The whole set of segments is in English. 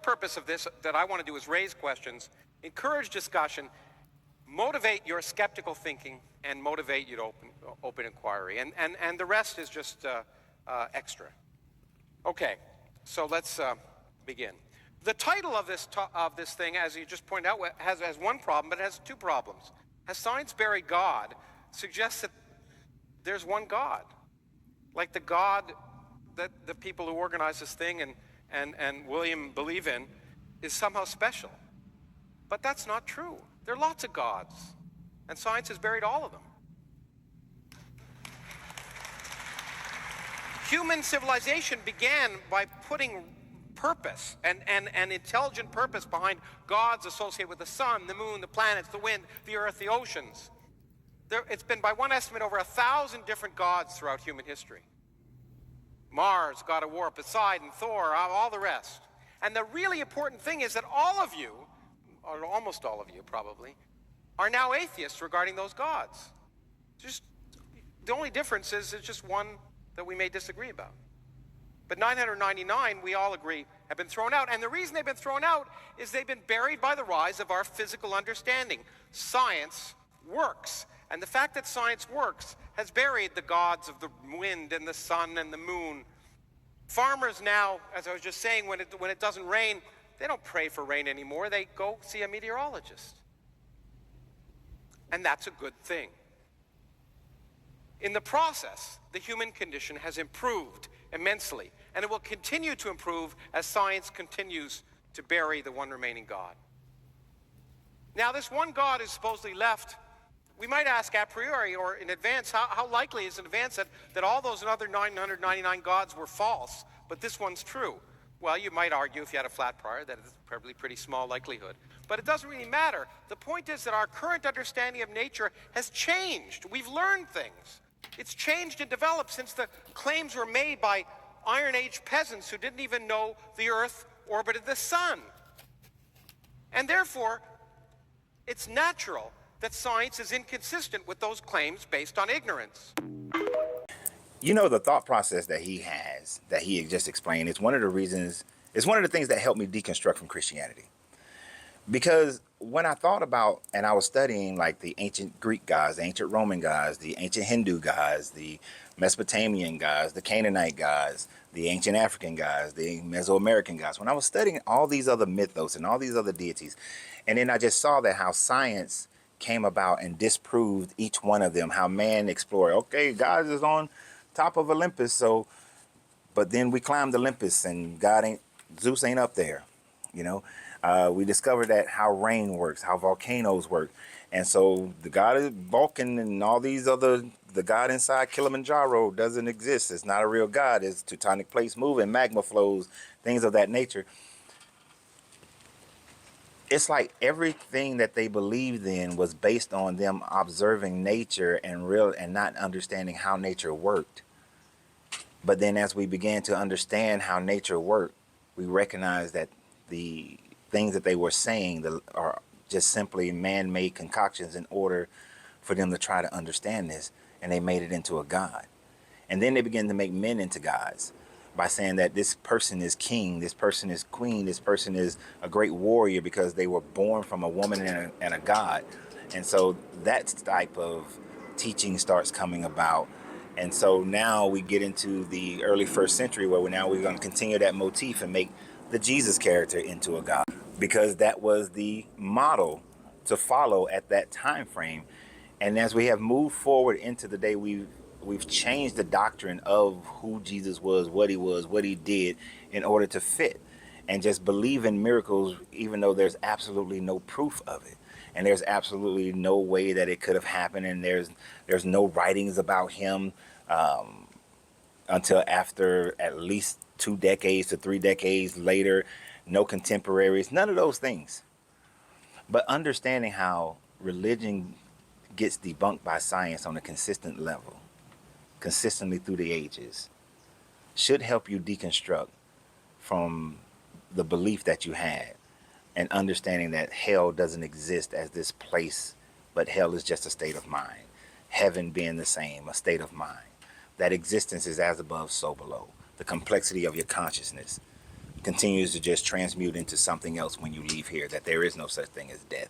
purpose of this that I want to do is raise questions, encourage discussion, motivate your skeptical thinking, and motivate you to open inquiry. And the rest is just extra. Okay, so let's begin. The title of this thing, as you just pointed out, has one problem, but it has two problems. Has science buried God? Suggests that there's one God. Like the God that the people who organize this thing and William believe in is somehow special. But that's not true. There are lots of gods, and science has buried all of them. Human civilization began by putting purpose and intelligent purpose behind gods associated with the sun, the moon, the planets, the wind, the earth, the oceans. It's been, by one estimate, over 1,000 different gods throughout human history. Mars, god of war, Poseidon, Thor, all the rest. And the really important thing is that all of you, or almost all of you probably, are now atheists regarding those gods. Just the only difference is it's just one that we may disagree about. But 999, we all agree, have been thrown out. And the reason they've been thrown out is they've been buried by the rise of our physical understanding. Science works. And the fact that science works has buried the gods of the wind and the sun and the moon. Farmers now, as I was just saying, when it doesn't rain, they don't pray for rain anymore. They go see a meteorologist. And that's a good thing. In the process, the human condition has improved immensely, and it will continue to improve as science continues to bury the one remaining God. Now, this one God is supposedly left. We might ask a priori or in advance, how likely is in advance that all those other 999 gods were false, but this one's true? Well, you might argue if you had a flat prior that it's probably pretty small likelihood. But it doesn't really matter. The point is that our current understanding of nature has changed. We've learned things. It's changed and developed since the claims were made by Iron Age peasants who didn't even know the Earth orbited the sun. And therefore, it's natural that science is inconsistent with those claims based on ignorance. You know, the thought process that he has, that he just explained, is one of the reasons, it's one of the things that helped me deconstruct from Christianity. Because when I thought about, and I was studying like the ancient Greek gods, the ancient Roman gods, the ancient Hindu gods, the Mesopotamian gods, the Canaanite gods, the ancient African gods, the Mesoamerican gods, when I was studying all these other mythos and all these other deities, and then I just saw that how science came about and disproved each one of them, how man explored, okay, God is on top of Olympus, so, but then we climbed Olympus and Zeus ain't up there, you know. We discovered that how rain works, how volcanoes work. And so the god of Vulcan and all these other, the god inside Kilimanjaro doesn't exist. It's not a real god. It's tectonic plates moving, magma flows, things of that nature. It's like everything that they believed in was based on them observing nature and not understanding how nature worked. But then as we began to understand how nature worked, we recognized that the things that they were saying are just simply man-made concoctions in order for them to try to understand this, and they made it into a god. And then they began to make men into gods by saying that this person is king, this person is queen, this person is a great warrior because they were born from a woman and a god. And so that type of teaching starts coming about. And so now we get into the early 1st century where we're going to continue that motif and make the Jesus character into a god, because that was the model to follow at that time frame. And as we have moved forward into the day, we've changed the doctrine of who Jesus was, what he did in order to fit and just believe in miracles, even though there's absolutely no proof of it. And there's absolutely no way that it could have happened. And there's no writings about him until after at least 2 decades to 3 decades later, no contemporaries, none of those things. But understanding how religion gets debunked by science on a consistent level, consistently through the ages, should help you deconstruct from the belief that you had and understanding that hell doesn't exist as this place, but hell is just a state of mind. Heaven being the same, a state of mind. That existence is as above, so below. The complexity of your consciousness. continues to just transmute into something else when you leave here, that there is no such thing as death.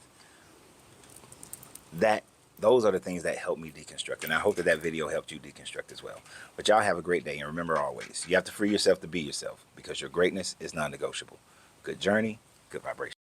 Those are the things that help me deconstruct, and I hope that that video helped you deconstruct as well. But y'all have a great day, and remember always, you have to free yourself to be yourself, because your greatness is non-negotiable. Good journey, good vibration.